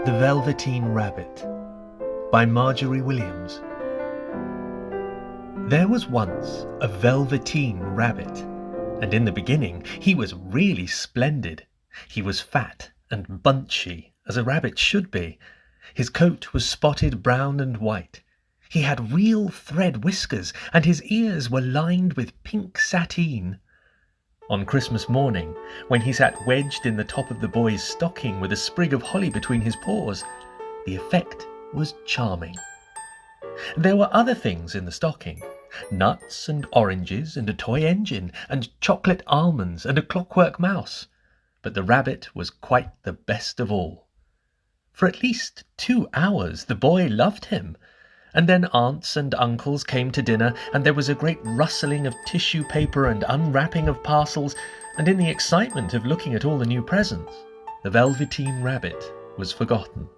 The Velveteen Rabbit by Marjorie Williams. There was once a velveteen rabbit, and in the beginning he was really splendid. He was fat and bunchy, as a rabbit should be. His coat was spotted brown and white. He had real thread whiskers, and his ears were lined with pink sateen. On Christmas morning, when he sat wedged in the top of the boy's stocking with a sprig of holly between his paws, the effect was charming. There were other things in the stocking: nuts and oranges and a toy engine and chocolate almonds and a clockwork mouse. But the rabbit was quite the best of all. For at least 2 hours the boy loved him. And then aunts and uncles came to dinner, and there was a great rustling of tissue paper and unwrapping of parcels, and in the excitement of looking at all the new presents, the Velveteen Rabbit was forgotten.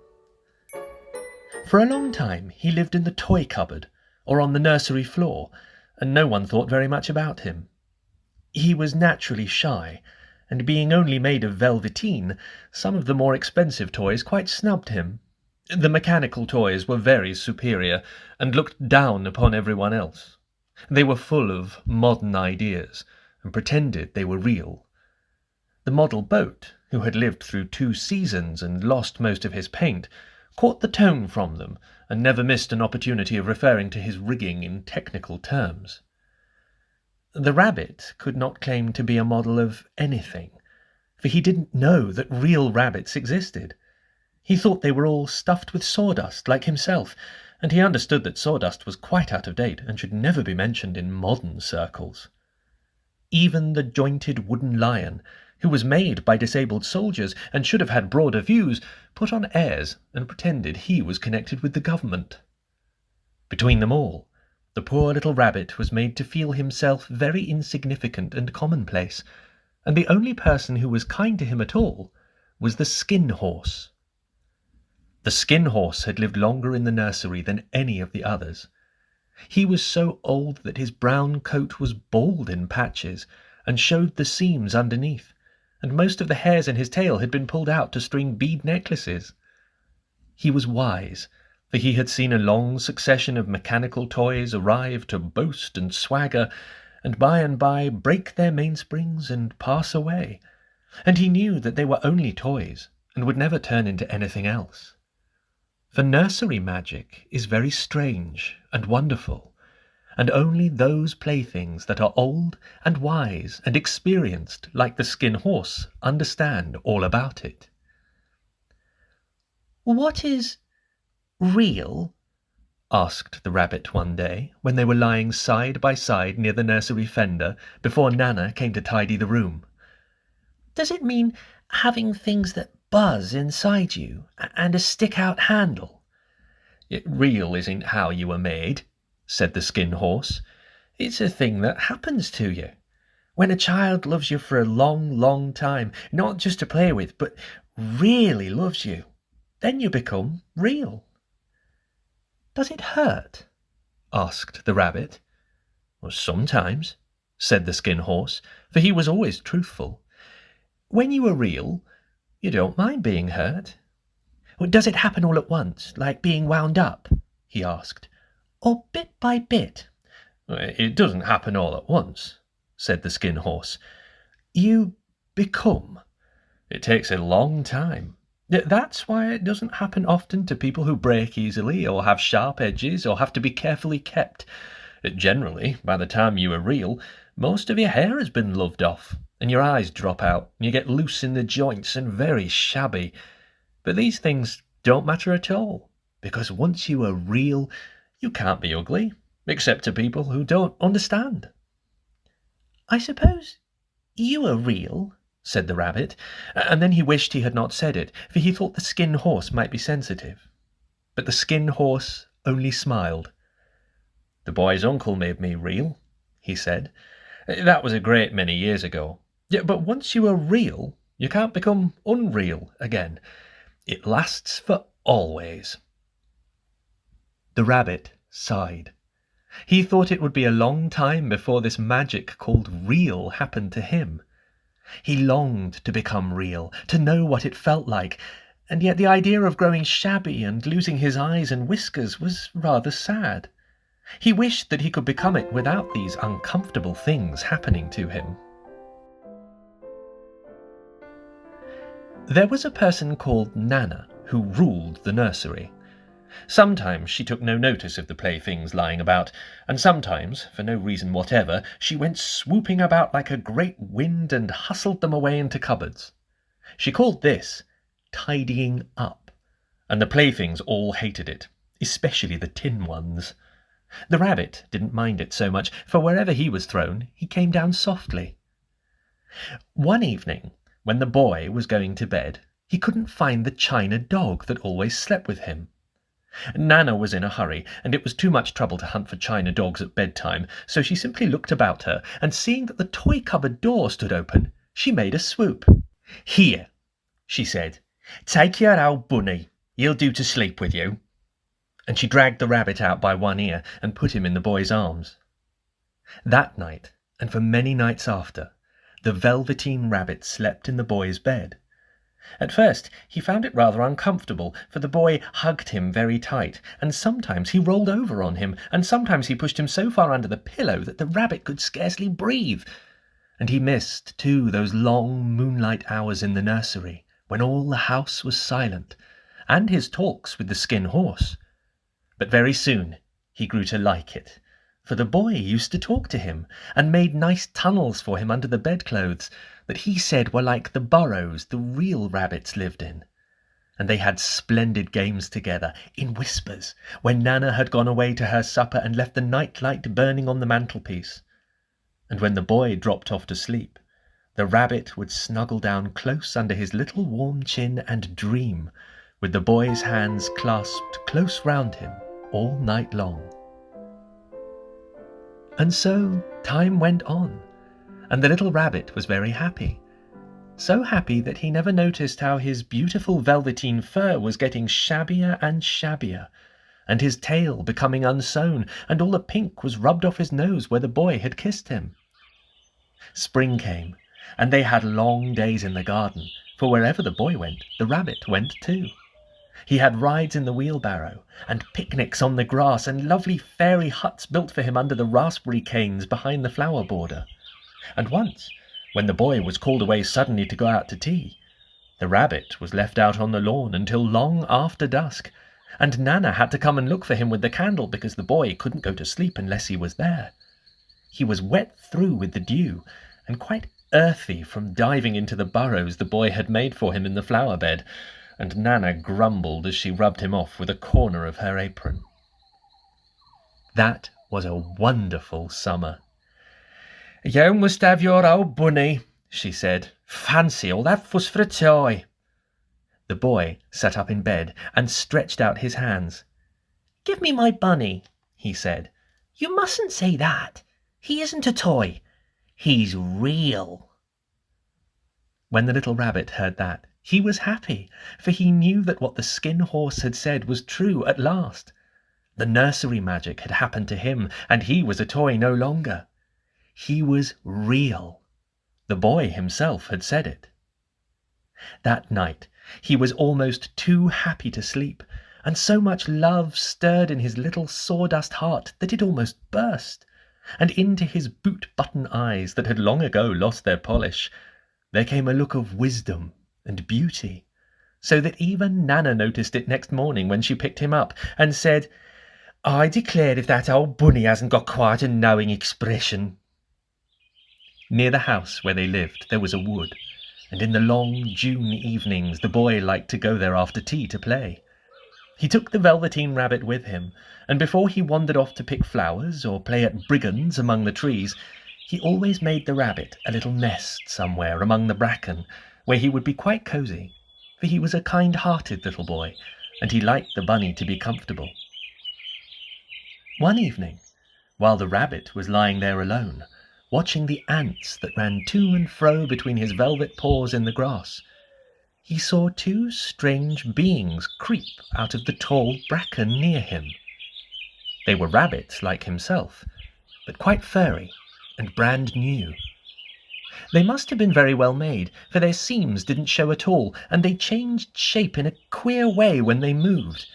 For a long time he lived in the toy cupboard, or on the nursery floor, and no one thought very much about him. He was naturally shy, and being only made of velveteen, some of the more expensive toys quite snubbed him. The mechanical toys were very superior, and looked down upon everyone else. They were full of modern ideas, and pretended they were real. The model boat, who had lived through 2 seasons and lost most of his paint, caught the tone from them, and never missed an opportunity of referring to his rigging in technical terms. The rabbit could not claim to be a model of anything, for he didn't know that real rabbits existed. He thought they were all stuffed with sawdust like himself, and he understood that sawdust was quite out of date and should never be mentioned in modern circles. Even the jointed wooden lion, who was made by disabled soldiers and should have had broader views, put on airs and pretended he was connected with the government. Between them all, the poor little rabbit was made to feel himself very insignificant and commonplace, and the only person who was kind to him at all was the skin horse. The skin horse had lived longer in the nursery than any of the others. He was so old that his brown coat was bald in patches and showed the seams underneath, and most of the hairs in his tail had been pulled out to string bead necklaces. He was wise, for he had seen a long succession of mechanical toys arrive to boast and swagger, and by break their mainsprings and pass away, and he knew that they were only toys and would never turn into anything else. For nursery magic is very strange and wonderful, and only those playthings that are old and wise and experienced like the skin horse understand all about it. "What is real?" asked the rabbit one day, when they were lying side by side near the nursery fender before Nana came to tidy the room. "Does it mean having things that buzz inside you and a stick-out handle?" "Real isn't how you were made," said the skin horse. "It's a thing that happens to you. When a child loves you for a long, long time, not just to play with, but really loves you, then you become real." "Does it hurt?" asked the rabbit. "Sometimes," said the skin horse, for he was always truthful. "When you are real, you don't mind being hurt." "Does it happen all at once, like being wound up?" he asked. "Or bit by bit?" "It doesn't happen all at once," said the skin horse. "You become. It takes a long time. That's why it doesn't happen often to people who break easily, or have sharp edges, or have to be carefully kept. Generally, by the time you are real, most of your hair has been loved off, and your eyes drop out, and you get loose in the joints and very shabby. But these things don't matter at all, because once you are real, you can't be ugly, except to people who don't understand." "I suppose you are real," said the rabbit, and then he wished he had not said it, for he thought the skin horse might be sensitive. But the skin horse only smiled. "The boy's uncle made me real," he said. "That was a great many years ago. But once you are real, you can't become unreal again. It lasts for always." The rabbit sighed. He thought it would be a long time before this magic called real happened to him. He longed to become real, to know what it felt like, and yet the idea of growing shabby and losing his eyes and whiskers was rather sad. He wished that he could become it without these uncomfortable things happening to him. There was a person called Nana who ruled the nursery. Sometimes she took no notice of the playthings lying about, and sometimes, for no reason whatever, she went swooping about like a great wind and hustled them away into cupboards. She called this tidying up, and the playthings all hated it, especially the tin ones. The rabbit didn't mind it so much, for wherever he was thrown, he came down softly. One evening, when the boy was going to bed, he couldn't find the china dog that always slept with him. Nana was in a hurry, and it was too much trouble to hunt for china dogs at bedtime, so she simply looked about her, and seeing that the toy cupboard door stood open, she made a swoop. "Here," she said, "take your old bunny. He'll do to sleep with you." And she dragged the rabbit out by one ear and put him in the boy's arms. That night, and for many nights after, the Velveteen rabbit slept in the boy's bed. At first he found it rather uncomfortable, for the boy hugged him very tight, and sometimes he rolled over on him, and sometimes he pushed him so far under the pillow that the rabbit could scarcely breathe. And he missed, too, those long moonlight hours in the nursery, when all the house was silent, and his talks with the skin horse. But very soon he grew to like it, for the boy used to talk to him, and made nice tunnels for him under the bedclothes, that he said were like the burrows the real rabbits lived in. And they had splendid games together, in whispers, when Nana had gone away to her supper and left the night light burning on the mantelpiece. And when the boy dropped off to sleep, the rabbit would snuggle down close under his little warm chin and dream, with the boy's hands clasped close round him all night long. And so time went on, and the little rabbit was very happy. So happy that he never noticed how his beautiful velveteen fur was getting shabbier and shabbier, and his tail becoming unsewn, and all the pink was rubbed off his nose where the boy had kissed him. Spring came, and they had long days in the garden, for wherever the boy went, the rabbit went too. He had rides in the wheelbarrow, and picnics on the grass, and lovely fairy huts built for him under the raspberry canes behind the flower border. And once, when the boy was called away suddenly to go out to tea, the rabbit was left out on the lawn until long after dusk, and Nana had to come and look for him with the candle because the boy couldn't go to sleep unless he was there. He was wet through with the dew, and quite earthy from diving into the burrows the boy had made for him in the flower bed, and Nana grumbled as she rubbed him off with a corner of her apron. That was a wonderful summer. "You must have your old bunny," she said. "Fancy all that fuss for a toy." The boy sat up in bed and stretched out his hands. "Give me my bunny," he said. "You mustn't say that. He isn't a toy. He's real." When the little rabbit heard that, he was happy, for he knew that what the skin horse had said was true at last. The nursery magic had happened to him, and he was a toy no longer. He was real. The boy himself had said it. That night he was almost too happy to sleep, and so much love stirred in his little sawdust heart that it almost burst, and into his boot-button eyes that had long ago lost their polish there came a look of wisdom and beauty, so that even Nana noticed it next morning when she picked him up and said, "I declare if that old bunny hasn't got quite a knowing expression." Near the house where they lived there was a wood, and in the long June evenings the boy liked to go there after tea to play. He took the Velveteen rabbit with him, and before he wandered off to pick flowers or play at brigands among the trees, he always made the rabbit a little nest somewhere among the bracken, where he would be quite cosy, for he was a kind-hearted little boy, and he liked the bunny to be comfortable. One evening, while the rabbit was lying there alone, watching the ants that ran to and fro between his velvet paws in the grass, he saw two strange beings creep out of the tall bracken near him. They were rabbits like himself, but quite furry and brand new. They must have been very well made, for their seams didn't show at all, and they changed shape in a queer way when they moved.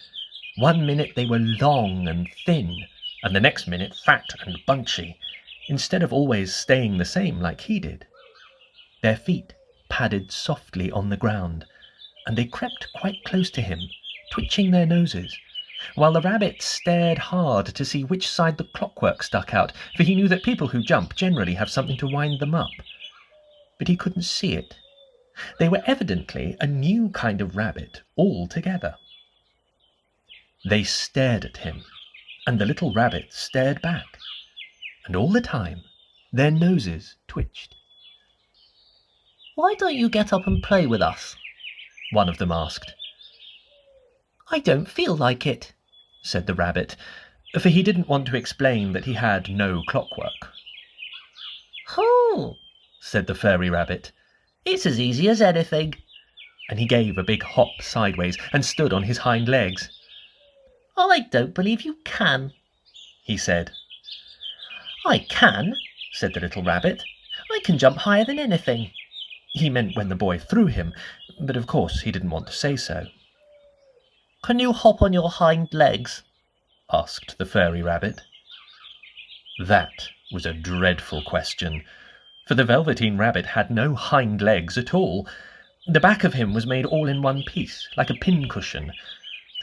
One minute they were long and thin, and the next minute fat and bunchy, instead of always staying the same like he did. Their feet padded softly on the ground, and they crept quite close to him, twitching their noses, while the rabbit stared hard to see which side the clockwork stuck out, for he knew that people who jump generally have something to wind them up. But he couldn't see it. They were evidently a new kind of rabbit altogether. They stared at him, and the little rabbit stared back, and all the time their noses twitched. "Why don't you get up and play with us?" one of them asked. "I don't feel like it," said the rabbit, for he didn't want to explain that he had no clockwork. "Oh," said the furry rabbit, "it's as easy as anything." and he gave a big hop sideways and stood on his hind legs. "I don't believe you can," he said. "I can," said the little rabbit. "I can jump higher than anything." He meant when the boy threw him, but of course he didn't want to say so. "Can you hop on your hind legs?" asked the furry rabbit. That was a dreadful question, for the Velveteen rabbit had no hind legs at all. The back of him was made all in one piece, like a pincushion.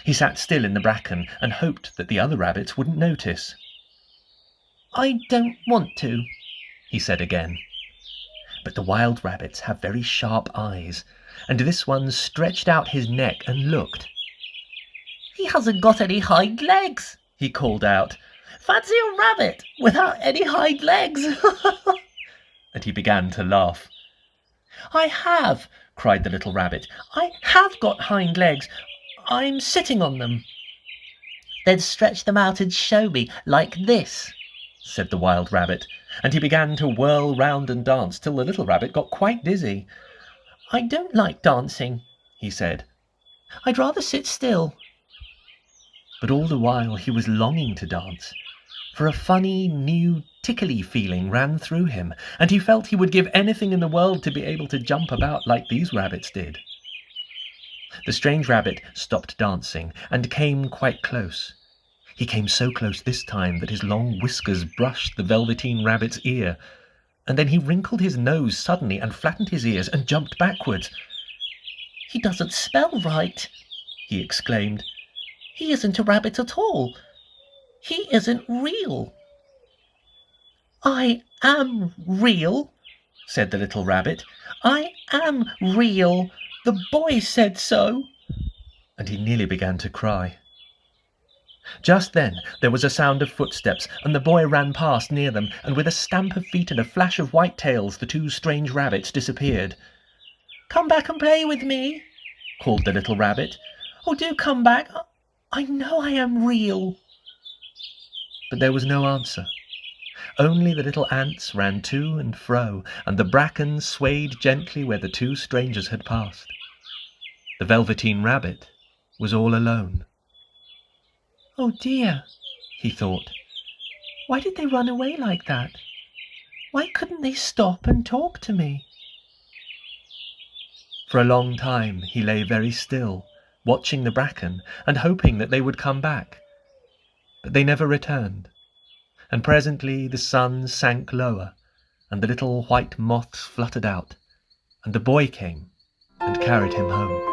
He sat still in the bracken and hoped that the other rabbits wouldn't notice. "I don't want to," he said again. But the wild rabbits have very sharp eyes, and this one stretched out his neck and looked. "He hasn't got any hind legs," he called out. "Fancy a rabbit without any hind legs!" And he began to laugh. "I have," cried the little rabbit. "I have got hind legs. I'm sitting on them." "Then stretch them out and show me, like this," said the wild rabbit, and he began to whirl round and dance till the little rabbit got quite dizzy. "I don't like dancing," he said. "I'd rather sit still." But all the while he was longing to dance, for a funny, new, tickly feeling ran through him, and he felt he would give anything in the world to be able to jump about like these rabbits did. The strange rabbit stopped dancing and came quite close. He came so close this time that his long whiskers brushed the Velveteen rabbit's ear, and then he wrinkled his nose suddenly and flattened his ears and jumped backwards. "He doesn't smell right," he exclaimed. "He isn't a rabbit at all. He isn't real." "I am real," said the little rabbit. "I am real. The boy said so." And he nearly began to cry. Just then there was a sound of footsteps, and the boy ran past near them, and with a stamp of feet and a flash of white tails the two strange rabbits disappeared. "Come back and play with me," called the little rabbit. "Oh, do come back. I know I am real." But there was no answer. Only the little ants ran to and fro, and the bracken swayed gently where the two strangers had passed. The Velveteen rabbit was all alone. "Oh dear," he thought. "Why did they run away like that? Why couldn't they stop and talk to me?" For a long time he lay very still, watching the bracken and hoping that they would come back. But they never returned, and presently the sun sank lower, and the little white moths fluttered out, and the boy came and carried him home.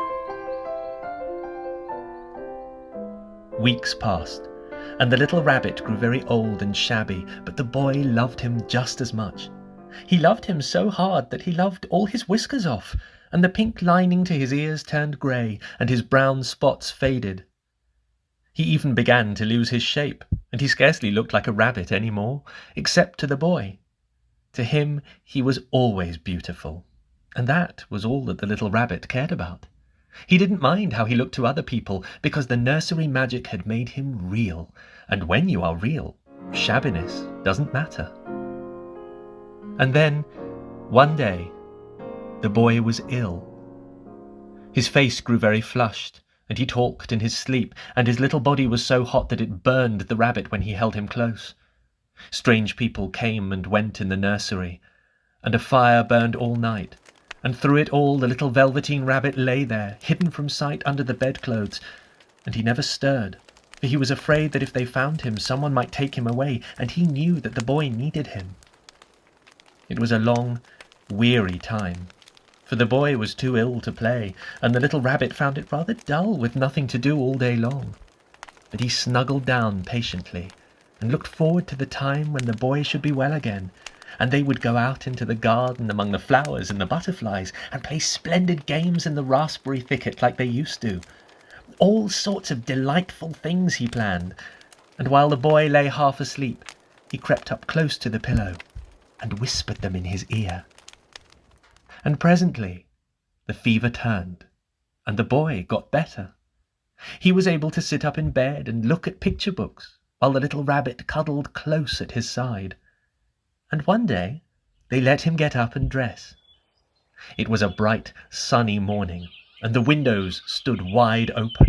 Weeks passed, and the little rabbit grew very old and shabby, but the boy loved him just as much. He loved him so hard that he loved all his whiskers off, and the pink lining to his ears turned grey, and his brown spots faded. He even began to lose his shape, and he scarcely looked like a rabbit any more, except to the boy. To him he was always beautiful, and that was all that the little rabbit cared about. He didn't mind how he looked to other people, because the nursery magic had made him real, and when you are real, shabbiness doesn't matter. And then, one day, the boy was ill. His face grew very flushed, and he talked in his sleep, and his little body was so hot that it burned the rabbit when he held him close. Strange people came and went in the nursery, and a fire burned all night, and through it all the little Velveteen Rabbit lay there, hidden from sight under the bedclothes, and he never stirred, for he was afraid that if they found him someone might take him away, and he knew that the boy needed him. It was a long, weary time, for the boy was too ill to play, and the little rabbit found it rather dull with nothing to do all day long. But he snuggled down patiently, and looked forward to the time when the boy should be well again, and they would go out into the garden among the flowers and the butterflies, and play splendid games in the raspberry thicket like they used to. All sorts of delightful things he planned, and while the boy lay half asleep, he crept up close to the pillow and whispered them in his ear. And presently the fever turned, and the boy got better. He was able to sit up in bed and look at picture books, while the little rabbit cuddled close at his side. And one day they let him get up and dress. It was a bright, sunny morning, and the windows stood wide open.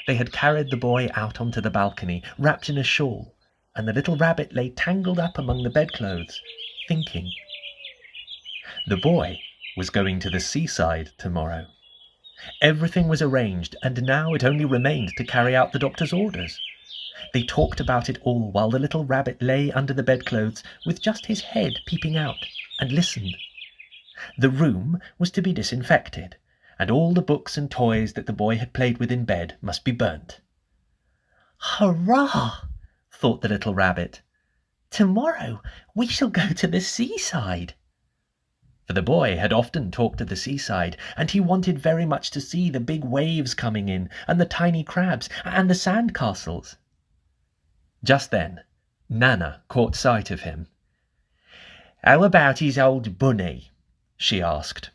They had carried the boy out onto the balcony, wrapped in a shawl, and the little rabbit lay tangled up among the bedclothes, thinking. The boy was going to the seaside tomorrow. Everything was arranged, and now it only remained to carry out the doctor's orders. They talked about it all while the little rabbit lay under the bedclothes with just his head peeping out, and listened. The room was to be disinfected, and all the books and toys that the boy had played with in bed must be burnt. "Hurrah!" thought the little rabbit. "Tomorrow we shall go to the seaside." For the boy had often talked of the seaside, and he wanted very much to see the big waves coming in, and the tiny crabs, and the sand castles. Just then Nana caught sight of him. "How about his old bunny?" she asked.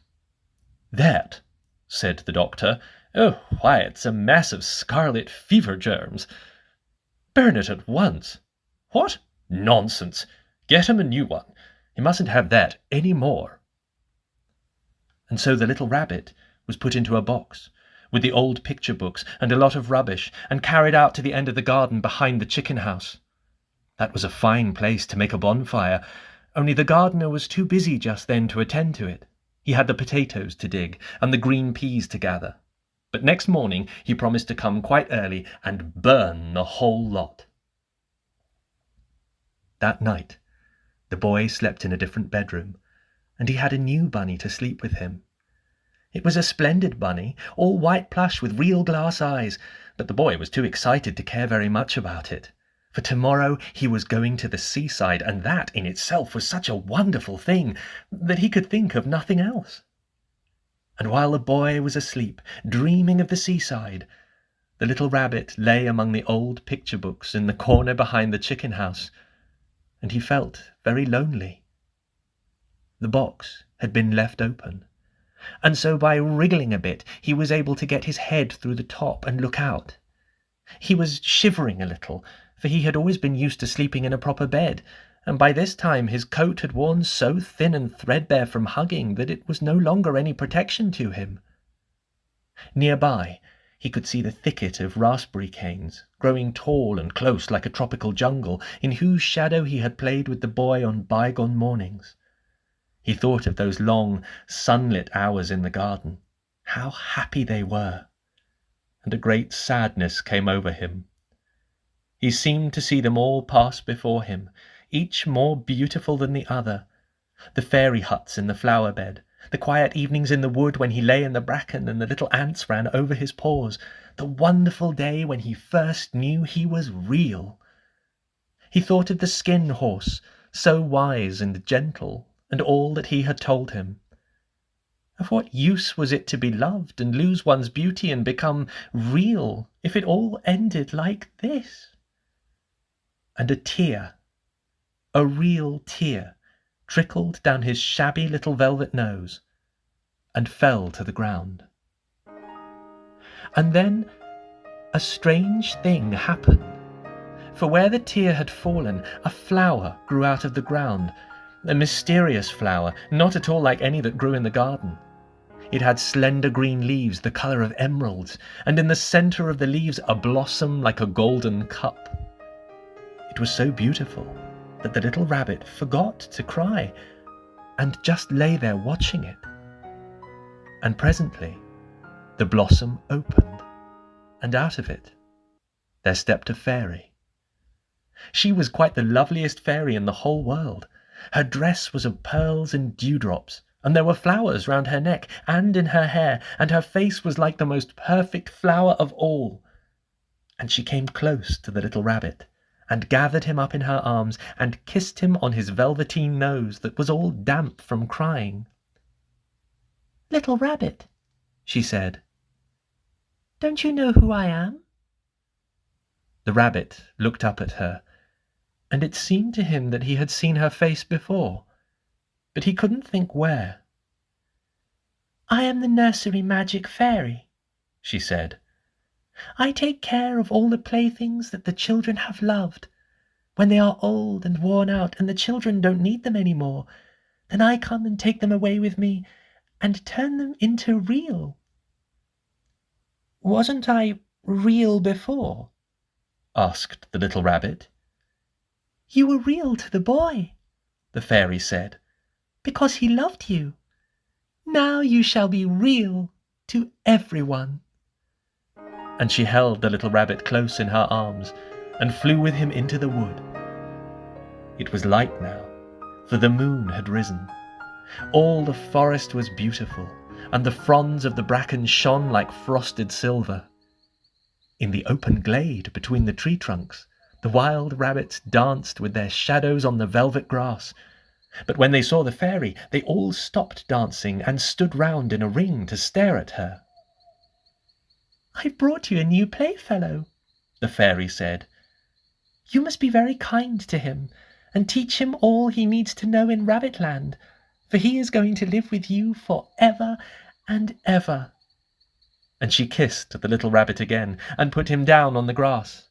"That," said the doctor, "oh, why, it's a mass of scarlet fever germs. Burn it at once." "What? Nonsense! Get him a new one. He mustn't have that any more." And so the little rabbit was put into a box, with the old picture books and a lot of rubbish, and carried out to the end of the garden behind the chicken house. That was a fine place to make a bonfire, only the gardener was too busy just then to attend to it. He had the potatoes to dig and the green peas to gather. But next morning he promised to come quite early and burn the whole lot. That night the boy slept in a different bedroom, and he had a new bunny to sleep with him. It was a splendid bunny, all white plush with real glass eyes, but the boy was too excited to care very much about it. For tomorrow he was going to the seaside, and that in itself was such a wonderful thing that he could think of nothing else. And while the boy was asleep, dreaming of the seaside, the little rabbit lay among the old picture books in the corner behind the chicken house, and he felt very lonely. The box had been left open, and so by wriggling a bit he was able to get his head through the top and look out. He was shivering a little, for he had always been used to sleeping in a proper bed, and by this time his coat had worn so thin and threadbare from hugging that it was no longer any protection to him. Nearby he could see the thicket of raspberry canes, growing tall and close like a tropical jungle, in whose shadow he had played with the boy on bygone mornings. He thought of those long, sunlit hours in the garden. How happy they were! And a great sadness came over him. He seemed to see them all pass before him, each more beautiful than the other. The fairy huts in the flower bed, the quiet evenings in the wood when he lay in the bracken and the little ants ran over his paws, the wonderful day when he first knew he was real. He thought of the skin horse, so wise and gentle, and all that he had told him. Of what use was it to be loved and lose one's beauty and become real if it all ended like this? And a tear, a real tear, trickled down his shabby little velvet nose and fell to the ground. And then a strange thing happened, for where the tear had fallen, a flower grew out of the ground, a mysterious flower, not at all like any that grew in the garden. It had slender green leaves the colour of emeralds, and in the centre of the leaves a blossom like a golden cup. It was so beautiful that the little rabbit forgot to cry, and just lay there watching it. And presently the blossom opened, and out of it there stepped a fairy. She was quite the loveliest fairy in the whole world. Her dress was of pearls and dewdrops, and there were flowers round her neck and in her hair, and her face was like the most perfect flower of all. And she came close to the little rabbit, and gathered him up in her arms, and kissed him on his velveteen nose that was all damp from crying. "Little rabbit," she said, "don't you know who I am?" The rabbit looked up at her, and it seemed to him that he had seen her face before, but he couldn't think where. "I am the nursery magic fairy," she said. "I take care of all the playthings that the children have loved. When they are old and worn out and the children don't need them any more, then I come and take them away with me and turn them into real." "Wasn't I real before?" asked the little rabbit. "You were real to the boy," the fairy said, "because he loved you. Now you shall be real to everyone." And she held the little rabbit close in her arms and flew with him into the wood. It was light now, for the moon had risen. All the forest was beautiful, and the fronds of the bracken shone like frosted silver. In the open glade between the tree trunks, the wild rabbits danced with their shadows on the velvet grass. But when they saw the fairy, they all stopped dancing and stood round in a ring to stare at her. "I've brought you a new playfellow," the fairy said. "You must be very kind to him and teach him all he needs to know in Rabbitland, for he is going to live with you for ever and ever." And she kissed the little rabbit again and put him down on the grass.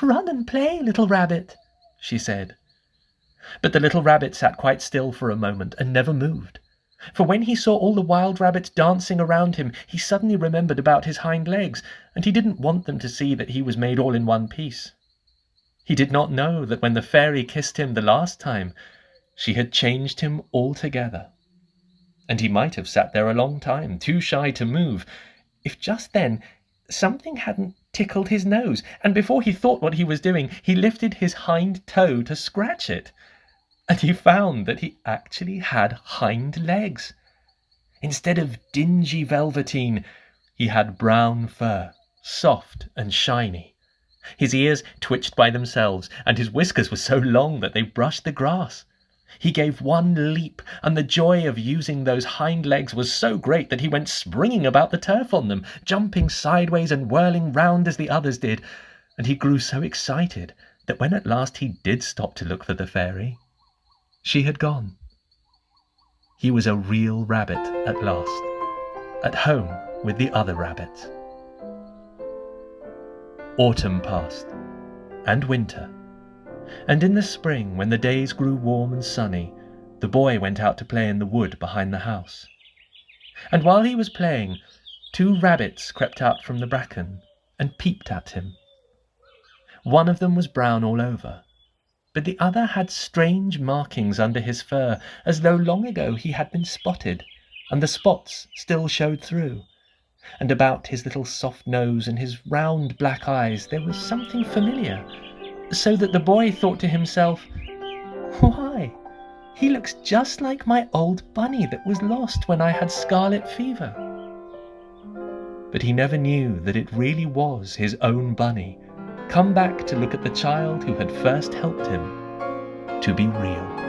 "Run and play, little rabbit," she said. But the little rabbit sat quite still for a moment and never moved. For when he saw all the wild rabbits dancing around him, he suddenly remembered about his hind legs, and he didn't want them to see that he was made all in one piece. He did not know that when the fairy kissed him the last time, she had changed him altogether. And he might have sat there a long time, too shy to move, if just then something hadn't tickled his nose, and before he thought what he was doing, he lifted his hind toe to scratch it. And he found that he actually had hind legs. Instead of dingy velveteen, he had brown fur, soft and shiny. His ears twitched by themselves, and his whiskers were so long that they brushed the grass. He gave one leap, and the joy of using those hind legs was so great that he went springing about the turf on them, jumping sideways and whirling round as the others did, and he grew so excited that when at last he did stop to look for the fairy, she had gone. He was a real rabbit at last, at home with the other rabbits. Autumn passed, and winter, and in the spring, when the days grew warm and sunny, the boy went out to play in the wood behind the house. And while he was playing, 2 rabbits crept out from the bracken and peeped at him. One of them was brown all over, but the other had strange markings under his fur, as though long ago he had been spotted, and the spots still showed through. And about his little soft nose and his round black eyes there was something familiar, so that the boy thought to himself, "Why, he looks just like my old bunny that was lost when I had scarlet fever." But he never knew that it really was his own bunny, come back to look at the child who had first helped him to be real.